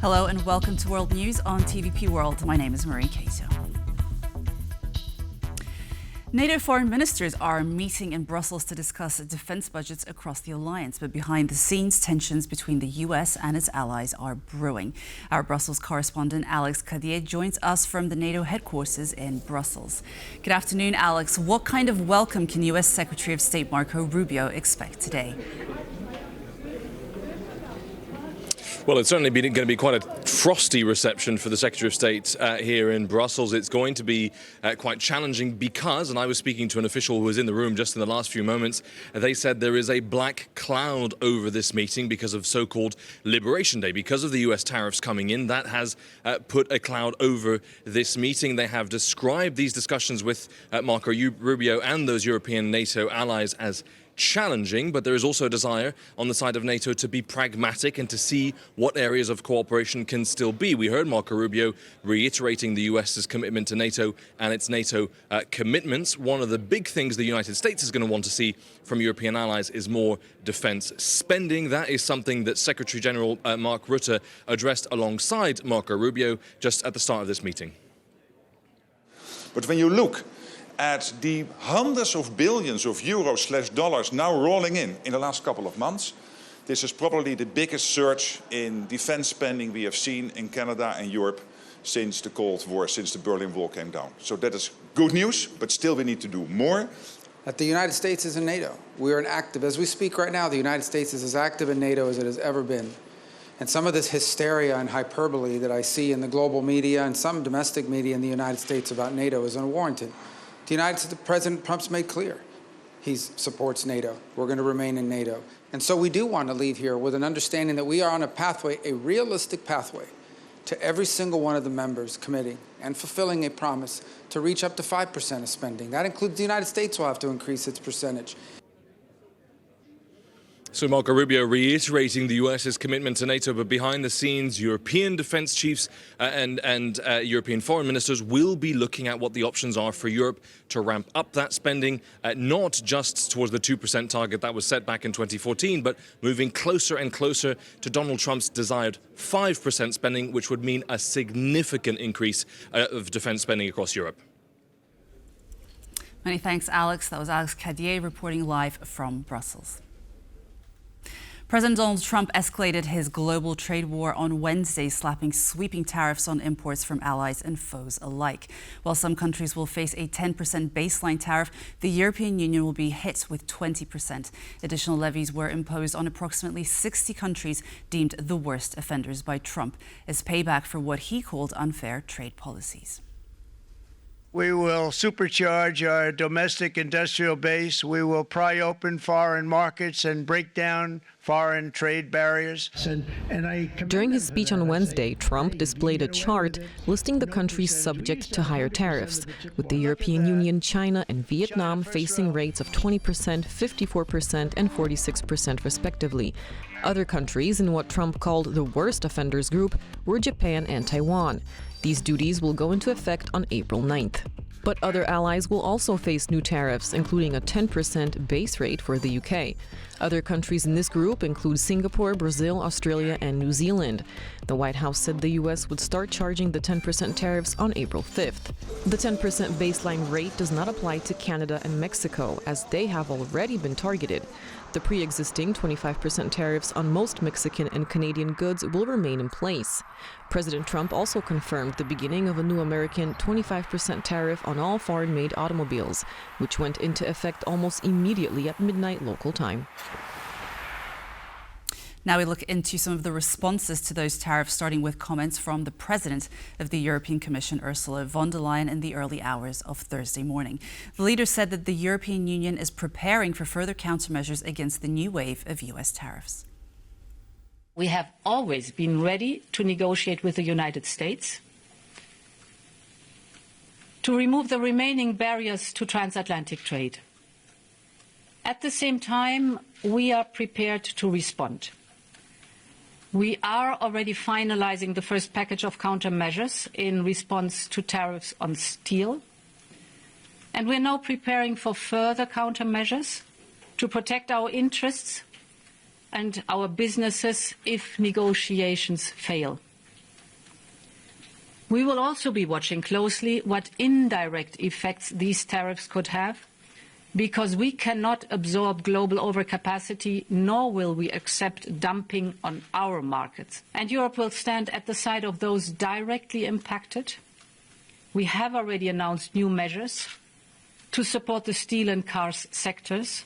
Hello and welcome to World News on TVP World. My name is Marie Cato. NATO Foreign Ministers are meeting in Brussels to discuss defence budgets across the alliance, but behind the scenes, tensions between the US and its allies are brewing. Our Brussels correspondent Alex Cadier joins us from the NATO headquarters in Brussels. Good afternoon, Alex. What kind of welcome can US Secretary of State Marco Rubio expect today? Well, it's certainly going to be quite a frosty reception for the Secretary of State here in Brussels. It's going to be quite challenging because, and I was speaking to an official who was in the room just in the last few moments, they said there is a black cloud over this meeting because of so-called Liberation Day. Because of the US tariffs coming in, that has put a cloud over this meeting. They have described these discussions with Marco Rubio and those European NATO allies as challenging, but there is also a desire on the side of NATO to be pragmatic and to see what areas of cooperation can still be. We heard Marco Rubio reiterating the US's commitment to NATO and its NATO commitments. One of the big things the United States is going to want to see from European allies is more defense spending. That is something that Secretary General Mark Rutte addressed alongside Marco Rubio just at the start of this meeting. But when you look at the hundreds of billions of euros/dollars now rolling in the last couple of months, this is probably the biggest surge in defense spending we have seen in Canada and Europe since the Cold War, since the Berlin Wall came down. So that is good news, but still we need to do more. That the United States is in NATO. We are as we speak right now, the United States is as active in NATO as it has ever been. And some of this hysteria and hyperbole that I see in the global media and some domestic media in the United States about NATO is unwarranted. President Trump's made clear he supports NATO. We're going to remain in NATO. And so we do want to leave here with an understanding that we are on a pathway, a realistic pathway, to every single one of the members committing and fulfilling a promise to reach up to 5% of spending. That includes the United States will have to increase its percentage. So Marco Rubio reiterating the US's commitment to NATO, but behind the scenes, European defense chiefs and European foreign ministers will be looking at what the options are for Europe to ramp up that spending, not just towards the 2% target that was set back in 2014, but moving closer and closer to Donald Trump's desired 5% spending, which would mean a significant increase of defense spending across Europe. Many thanks, Alex. That was Alex Cadier reporting live from Brussels. President Donald Trump escalated his global trade war on Wednesday, slapping sweeping tariffs on imports from allies and foes alike. While some countries will face a 10% baseline tariff, the European Union will be hit with 20%. Additional levies were imposed on approximately 60 countries deemed the worst offenders by Trump as payback for what he called unfair trade policies. We will supercharge our domestic industrial base. We will pry open foreign markets and break down foreign trade barriers. During his speech on Wednesday, Trump displayed a chart listing the countries subject to higher tariffs, with the European Union, China, and Vietnam facing rates of 20%, 54%, and 46% respectively. Other countries in what Trump called the worst offenders group were Japan and Taiwan. These duties will go into effect on April 9th. But other allies will also face new tariffs, including a 10% base rate for the UK. Other countries in this group include Singapore, Brazil, Australia, and New Zealand. The White House said the US would start charging the 10% tariffs on April 5th. The 10% baseline rate does not apply to Canada and Mexico, as they have already been targeted. The pre-existing 25% tariffs on most Mexican and Canadian goods will remain in place. President Trump also confirmed the beginning of a new American 25% tariff on all foreign-made automobiles, which went into effect almost immediately at midnight local time. Now we look into some of the responses to those tariffs, starting with comments from the President of the European Commission, Ursula von der Leyen, in the early hours of Thursday morning. The leader said that the European Union is preparing for further countermeasures against the new wave of US tariffs. We have always been ready to negotiate with the United States to remove the remaining barriers to transatlantic trade. At the same time, we are prepared to respond. We are already finalizing the first package of countermeasures in response to tariffs on steel. And we're now preparing for further countermeasures to protect our interests and our businesses if negotiations fail. We will also be watching closely what indirect effects these tariffs could have, because we cannot absorb global overcapacity, nor will we accept dumping on our markets. And Europe will stand at the side of those directly impacted. We have already announced new measures to support the steel and cars sectors.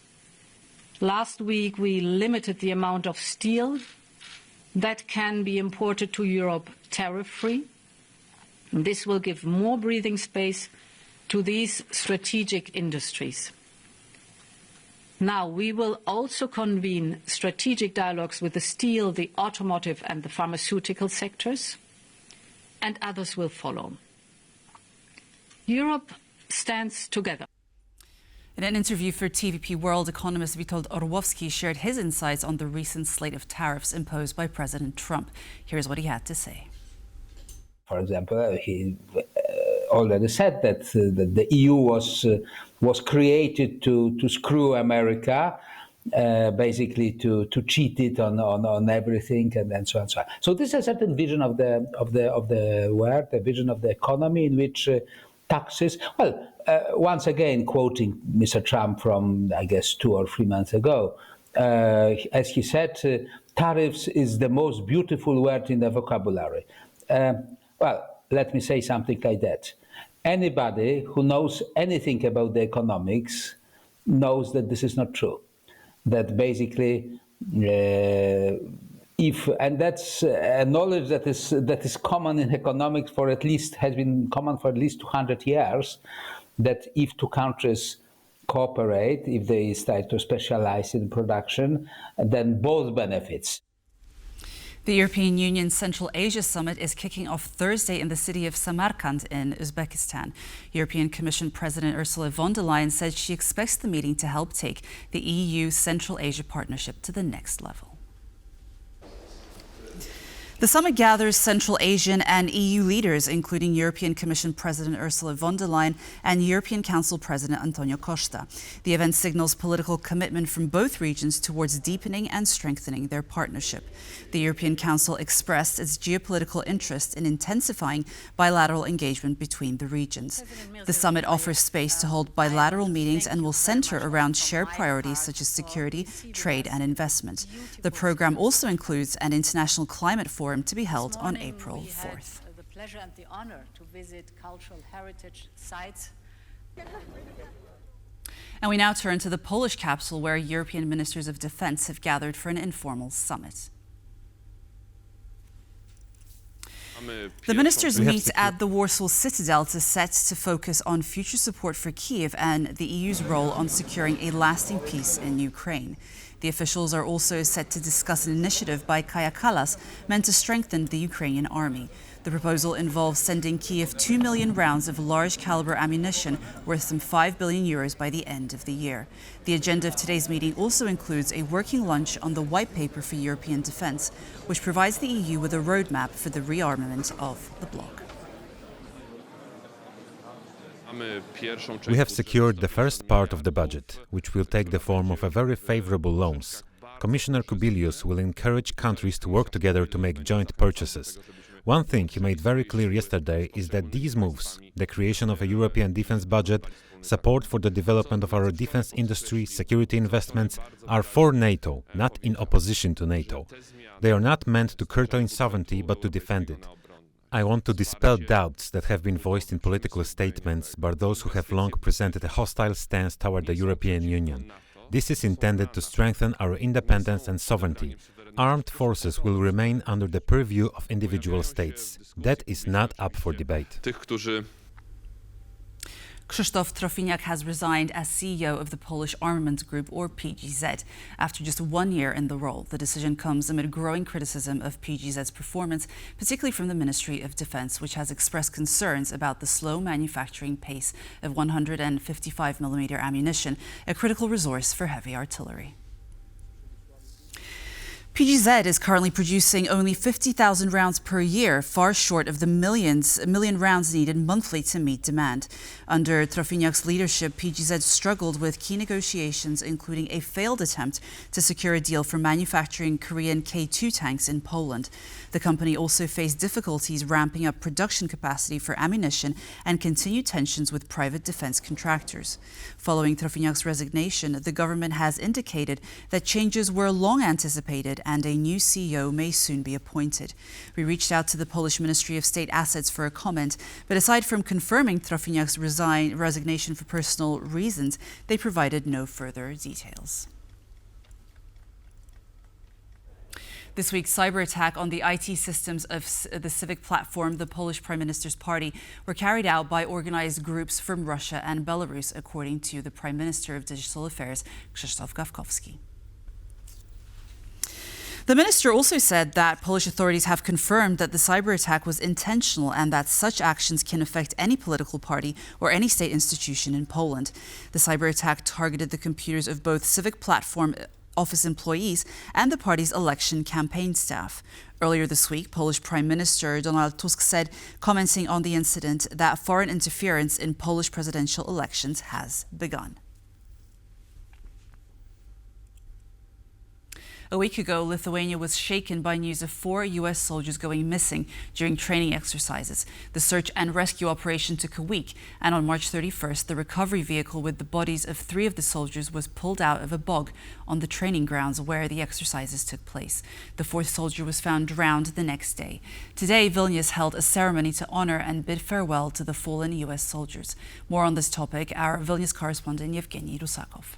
Last week, we limited the amount of steel that can be imported to Europe tariff-free. This will give more breathing space to these strategic industries. Now, we will also convene strategic dialogues with the steel, the automotive and the pharmaceutical sectors, and others will follow. Europe stands together. In an interview for TVP World, economist Witold Orłowski shared his insights on the recent slate of tariffs imposed by President Trump. Here's what he had to say. For example, he already said that the EU was created to screw America, basically to cheat it on everything and so on and so on. So this is a certain vision of the world, a vision of the economy in which taxes. Well, once again, quoting Mr. Trump from, I guess, 2 or 3 months ago, as he said, tariffs is the most beautiful word in the vocabulary. Well, let me say something like that. Anybody who knows anything about the economics knows that this is not true. That basically, and that's a knowledge that is common in economics has been common for at least 200 years, that if two countries cooperate, if they start to specialize in production, then both benefits. The European Union Central Asia Summit is kicking off Thursday in the city of Samarkand in Uzbekistan. European Commission President Ursula von der Leyen said she expects the meeting to help take the EU Central Asia partnership to the next level. The summit gathers Central Asian and EU leaders, including European Commission President Ursula von der Leyen and European Council President Antonio Costa. The event signals political commitment from both regions towards deepening and strengthening their partnership. The European Council expressed its geopolitical interest in intensifying bilateral engagement between the regions. The summit offers space to hold bilateral meetings and will center around shared priorities such as security, trade and investment. The program also includes an international climate forum to be held on April 4th. The pleasure and the honor to visit cultural heritage sites. And we now turn to the Polish capital, where European ministers of defense have gathered for an informal summit. The ministers meet at the Warsaw Citadel set to focus on future support for Kyiv and the EU's role on securing a lasting peace in Ukraine. The officials are also set to discuss an initiative by Kaja Kallas meant to strengthen the Ukrainian army. The proposal involves sending Kyiv 2 million rounds of large-caliber ammunition worth some €5 billion by the end of the year. The agenda of today's meeting also includes a working lunch on the White Paper for European Defence, which provides the EU with a roadmap for the rearmament of the bloc. We have secured the first part of the budget, which will take the form of a very favorable loans. Commissioner Kubilius will encourage countries to work together to make joint purchases. One thing he made very clear yesterday is that these moves, the creation of a European defense budget, support for the development of our defense industry, security investments, are for NATO, not in opposition to NATO. They are not meant to curtail sovereignty, but to defend it. I want to dispel doubts that have been voiced in political statements by those who have long presented a hostile stance toward the European Union. This is intended to strengthen our independence and sovereignty. Armed forces will remain under the purview of individual states. That is not up for debate. Krzysztof Trofiniak has resigned as CEO of the Polish Armament Group, or PGZ, after just 1 year in the role. The decision comes amid growing criticism of PGZ's performance, particularly from the Ministry of Defense, which has expressed concerns about the slow manufacturing pace of 155mm ammunition, a critical resource for heavy artillery. PGZ is currently producing only 50,000 rounds per year, far short of the million rounds needed monthly to meet demand. Under Trofiniak's leadership, PGZ struggled with key negotiations, including a failed attempt to secure a deal for manufacturing Korean K2 tanks in Poland. The company also faced difficulties ramping up production capacity for ammunition and continued tensions with private defense contractors. Following Trofiniak's resignation, the government has indicated that changes were long anticipated and a new CEO may soon be appointed. We reached out to the Polish Ministry of State Assets for a comment, but aside from confirming Trofiniak's resignation for personal reasons, they provided no further details. This week's cyber attack on the IT systems of the civic platform, the Polish Prime Minister's party, were carried out by organized groups from Russia and Belarus, according to the Prime Minister of Digital Affairs, Krzysztof Gawkowski. The minister also said that Polish authorities have confirmed that the cyber attack was intentional and that such actions can affect any political party or any state institution in Poland. The cyber attack targeted the computers of both civic platform office employees and the party's election campaign staff. Earlier this week, Polish Prime Minister Donald Tusk said, commenting on the incident, that foreign interference in Polish presidential elections has begun. A week ago, Lithuania was shaken by news of 4 U.S. soldiers going missing during training exercises. The search and rescue operation took a week, and on March 31st, the recovery vehicle with the bodies of 3 of the soldiers was pulled out of a bog on the training grounds where the exercises took place. The 4th soldier was found drowned the next day. Today, Vilnius held a ceremony to honor and bid farewell to the fallen U.S. soldiers. More on this topic, our Vilnius correspondent Yevgeny Rusakov.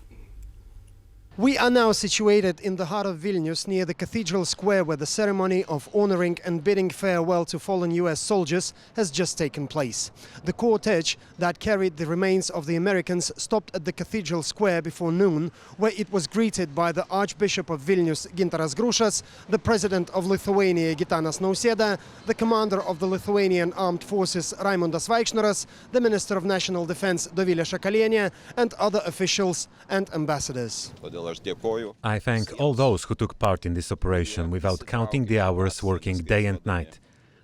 We are now situated in the heart of Vilnius, near the Cathedral Square, where the ceremony of honoring and bidding farewell to fallen US soldiers has just taken place. The cortege that carried the remains of the Americans stopped at the Cathedral Square before noon, where it was greeted by the Archbishop of Vilnius, Gintaras Grušas, the President of Lithuania, Gitanas Nausėda, the Commander of the Lithuanian Armed Forces, Raimundas Vaikšnoras, the Minister of National Defense, Dovilė Šakalienė, and other officials and ambassadors. I thank all those who took part in this operation without counting the hours working day and night.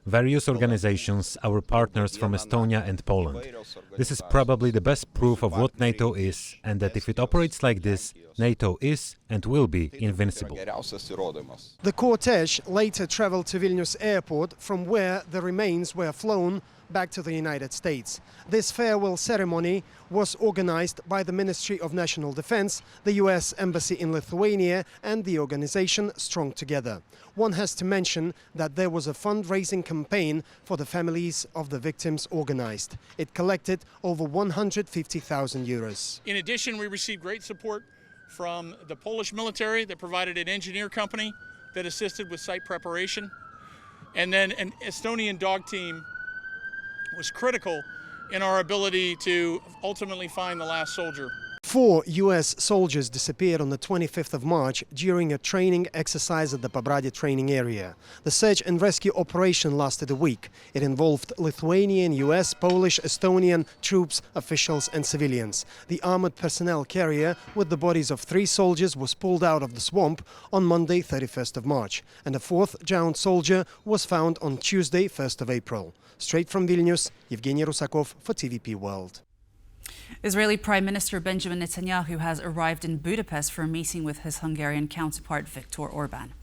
Various organizations, our partners from Estonia and Poland. This is probably the best proof of what NATO is, and that if it operates like this, NATO is and will be invincible. The cortege later traveled to Vilnius airport, from where the remains were flown back to the United States. This farewell ceremony was organized by the Ministry of National Defense, the US Embassy in Lithuania, and the organization Strong Together. One has to mention that there was a fundraising campaign for the families of the victims organized. It collected over 150,000 euros. In addition, we received great support from the Polish military that provided an engineer company that assisted with site preparation, and then an Estonian dog team was critical in our ability to ultimately find the last soldier. 4 US soldiers disappeared on the 25th of March during a training exercise at the Pabradi training area. The search and rescue operation lasted a week. It involved Lithuanian, US, Polish, Estonian troops, officials and civilians. The armored personnel carrier with the bodies of 3 soldiers was pulled out of the swamp on Monday, 31st of March, and a 4th drowned soldier was found on Tuesday, 1st of April. Straight from Vilnius, Yevgeny Rusakov for TVP World. Israeli Prime Minister Benjamin Netanyahu has arrived in Budapest for a meeting with his Hungarian counterpart Viktor Orban.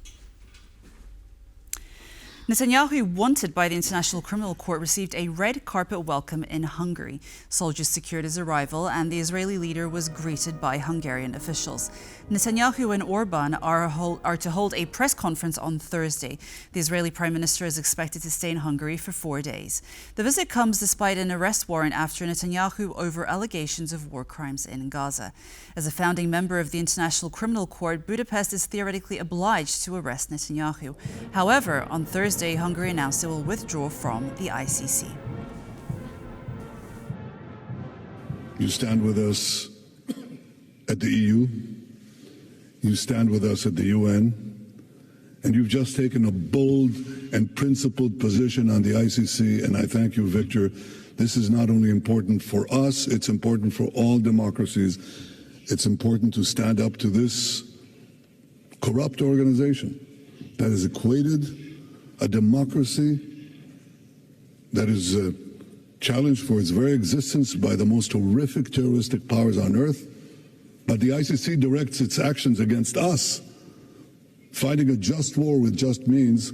Netanyahu, wanted by the International Criminal Court, received a red carpet welcome in Hungary. Soldiers secured his arrival, and the Israeli leader was greeted by Hungarian officials. Netanyahu and Orban are to hold a press conference on Thursday. The Israeli Prime Minister is expected to stay in Hungary for 4 days. The visit comes despite an arrest warrant after Netanyahu over allegations of war crimes in Gaza. As a founding member of the International Criminal Court, Budapest is theoretically obliged to arrest Netanyahu. However, on Thursday, Hungary announced it will withdraw from the ICC. You stand with us at the EU, you stand with us at the UN, and you've just taken a bold and principled position on the ICC, and I thank you, Victor. This is not only important for us, it's important for all democracies. It's important to stand up to this corrupt organization that has equated a democracy that is challenged for its very existence by the most horrific terroristic powers on earth. But the ICC directs its actions against us, fighting a just war with just means,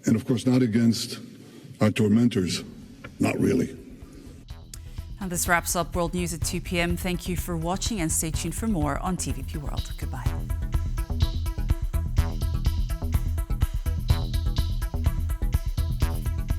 and of course not against our tormentors, not really. And this wraps up World News at 2 p.m. Thank you for watching and stay tuned for more on TVP World. Goodbye.